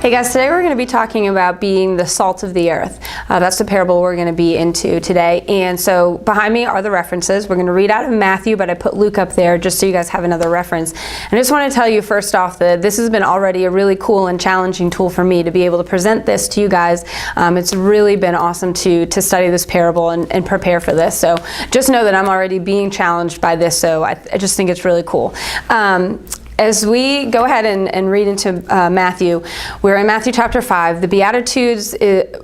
Hey guys, today we're going to be talking about being the salt of the earth. That's the parable we're going to be into today. And so behind me are the references. We're going to read out of Matthew, but I put Luke up there just so you guys have another reference. And I just want to tell you first off that this has been already a really cool and challenging tool for me to be able to present this to you guys. It's really been awesome to study this parable and prepare for this. So just know that I'm already being challenged by this, so I just think it's really cool. As we go ahead and read into Matthew, we're in Matthew chapter 5. The Beatitudes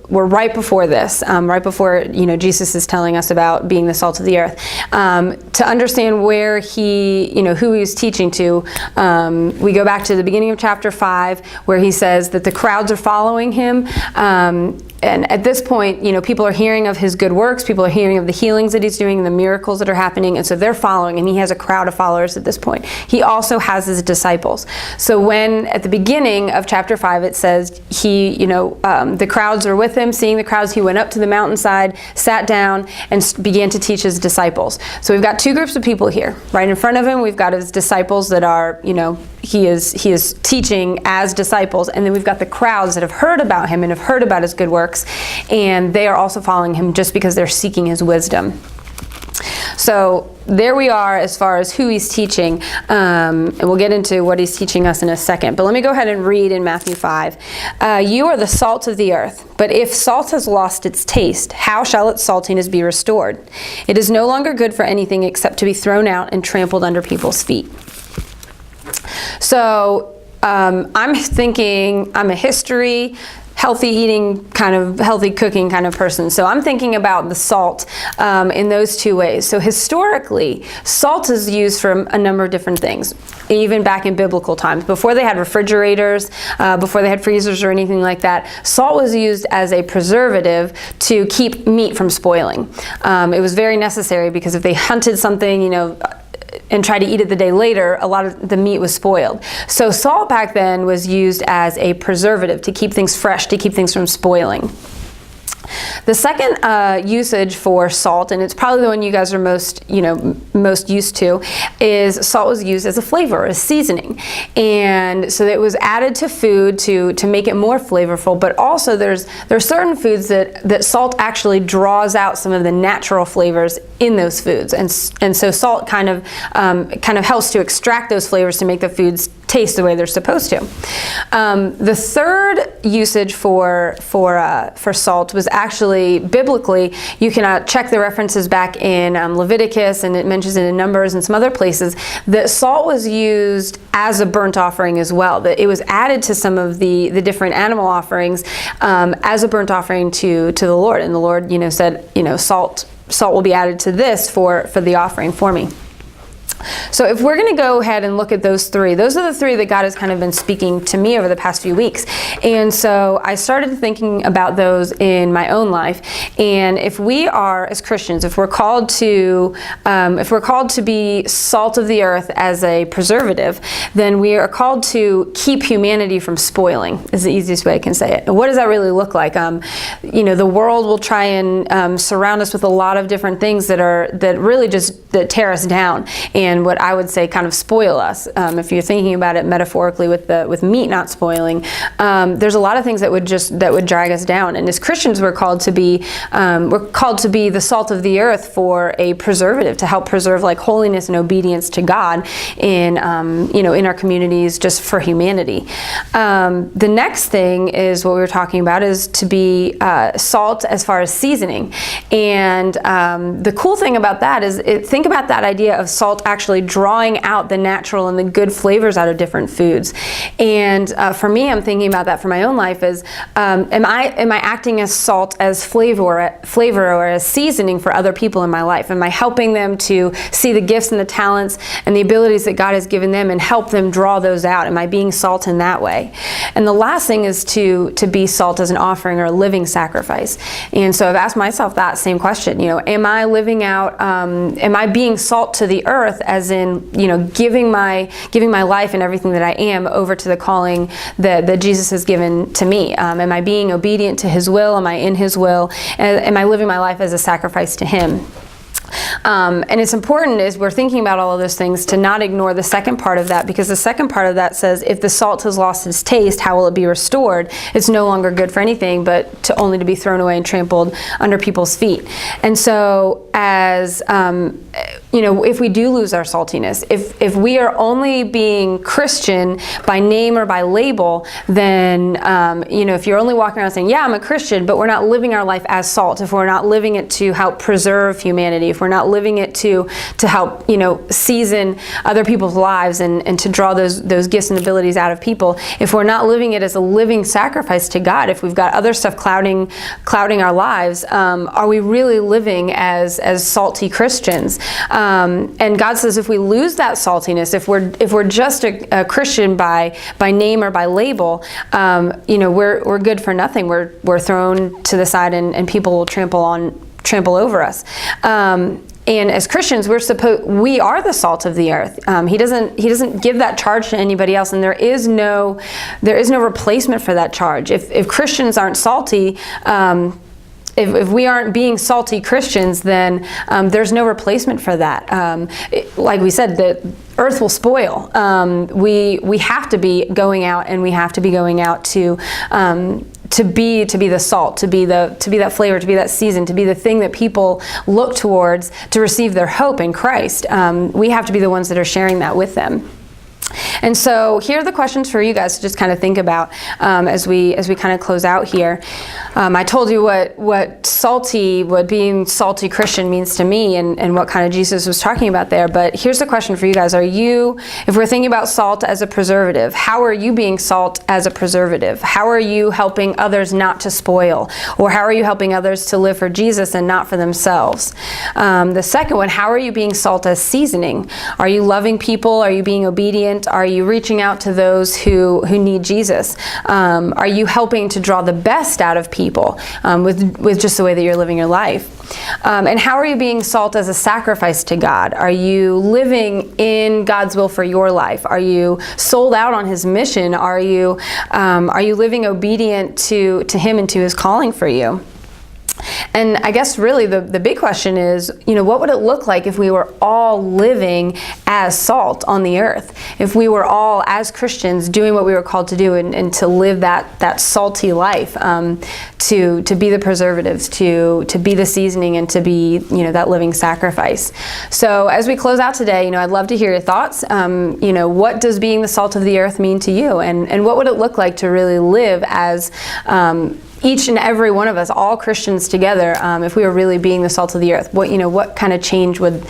were right before this, right before Jesus is telling us about being the salt of the earth. To understand where who he was teaching to, we go back to the beginning of chapter 5, where he says that the crowds are following him. And at this point, people are hearing of his good works, people are hearing of the healings that he's doing, the miracles that are happening, and so they're following, and he has a crowd of followers at this point. He also has his disciples. So when, at the beginning of chapter 5, it says the crowds are with him, seeing the crowds, he went up to the mountainside, sat down, and began to teach his disciples. So we've got two groups of people here. Right in front of him, we've got his disciples that are, he is teaching as disciples, and then we've got the crowds that have heard about him and have heard about his good works, and they are also following him just because they're seeking his wisdom. So there we are as far as who he's teaching, and we'll get into what he's teaching us in a second. But let me go ahead and read in Matthew 5. You are the salt of the earth, but if salt has lost its taste, how shall its saltiness be restored? It is no longer good for anything except to be thrown out and trampled under people's feet. So I'm thinking I'm a history, healthy eating, healthy cooking kind of person. So I'm thinking about the salt in those two ways. So historically, salt is used for a number of different things, even back in biblical times. Before they had refrigerators, before they had freezers or anything like that, salt was used as a preservative to keep meat from spoiling. It was very necessary because if they hunted something, and try to eat it the day later, a lot of the meat was spoiled. So salt back then was used as a preservative to keep things fresh, to keep things from spoiling. The second usage for salt, and it's probably the one you guys are most used to, is salt was used as a flavor, as seasoning. And so it was added to food to make it more flavorful, but also there's certain foods that salt actually draws out some of the natural flavors in those foods. And so salt kind of helps to extract those flavors to make the foods taste the way they're supposed to. The third usage for salt was actually biblically. You can check the references back in Leviticus, and it mentions it in Numbers and some other places, that salt was used as a burnt offering as well. That it was added to some of the different animal offerings as a burnt offering to the Lord. And the Lord, said, salt will be added to this for the offering for me. So if we're going to go ahead and look at those are the three that God has kind of been speaking to me over the past few weeks. And so I started thinking about those in my own life. And if we are, as Christians, if we're called to be salt of the earth as a preservative, then we are called to keep humanity from spoiling, is the easiest way I can say it. And what does that really look like? The world will try and surround us with a lot of different things that really just tear us down. And what I would say kind of spoil us. If you're thinking about it metaphorically with meat not spoiling, there's a lot of things that would drag us down. And as Christians, we're called to be the salt of the earth for a preservative, to help preserve holiness and obedience to God in our communities, just for humanity. The next thing is what we were talking about, is to be salt as far as seasoning. And the cool thing about that is, think about that idea of salt actually drawing out the natural and the good flavors out of different foods. And for me, I'm thinking about that for my own life is, am I acting as salt, as flavor or as seasoning for other people in my life? Am I helping them to see the gifts and the talents and the abilities that God has given them and help them draw those out? Am I being salt in that way? And the last thing is to be salt as an offering or a living sacrifice. And so I've asked myself that same question, am I living out, am I being salt to the earth, as in, giving my life and everything that I am over to the calling that Jesus has given to me? Am I being obedient to his will? Am I in his will? Am I living my life as a sacrifice to him? And it's important as we're thinking about all of those things to not ignore the second part of that, because the second part of that says if the salt has lost its taste, how will it be restored? It's no longer good for anything but only to be thrown away and trampled under people's feet. And so as if we do lose our saltiness, if we are only being Christian by name or by label, then if you're only walking around saying, yeah, I'm a Christian, but we're not living our life as salt, if we're not living it to help preserve humanity, if we're not living it to help season other people's lives and to draw those gifts and abilities out of people, if we're not living it as a living sacrifice to God, if we've got other stuff clouding our lives, are we really living as salty Christians? And God says if we lose that saltiness, if we're just a Christian by name or by label, we're good for nothing. We're thrown to the side and people will trample over us. And as Christians, we are the salt of the earth. He doesn't give that charge to anybody else, and there is no replacement for that charge. If Christians aren't salty, if we aren't being salty Christians, then there's no replacement for that. Like we said, the earth will spoil. We have to be going out, and we have to be going out to be the salt, to be that flavor, to be that season, to be the thing that people look towards to receive their hope in Christ. We have to be the ones that are sharing that with them. And so here are the questions for you guys to just kind of think about as we kind of close out here. I told you what being salty Christian means to me and what kind of Jesus was talking about there. But here's the question for you guys. If we're thinking about salt as a preservative, how are you being salt as a preservative? How are you helping others not to spoil? Or how are you helping others to live for Jesus and not for themselves? The second one, how are you being salt as seasoning? Are you loving people? Are you being obedient? Are you reaching out to those who need Jesus? Are you helping to draw the best out of people with just the way that you're living your life? And how are you being salt as a sacrifice to God? Are you living in God's will for your life? Are you sold out on His mission? Are you living obedient to Him and to His calling for you? And I guess really the big question is, what would it look like if we were all living as salt on the earth? If we were all, as Christians, doing what we were called to do and to live that salty life, to be the preservatives, to be the seasoning, and to be, that living sacrifice. So as we close out today, I'd love to hear your thoughts. What does being the salt of the earth mean to you? And what would it look like to really live as each and every one of us, all Christians together, if we were really being the salt of the earth? What kind of change would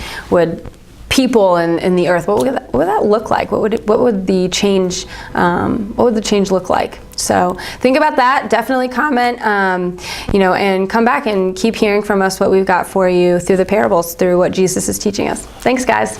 people in the earth, what would that look like? What would the change look like? So think about that. Definitely comment, and come back and keep hearing from us what we've got for you through the parables, through what Jesus is teaching us. Thanks, guys.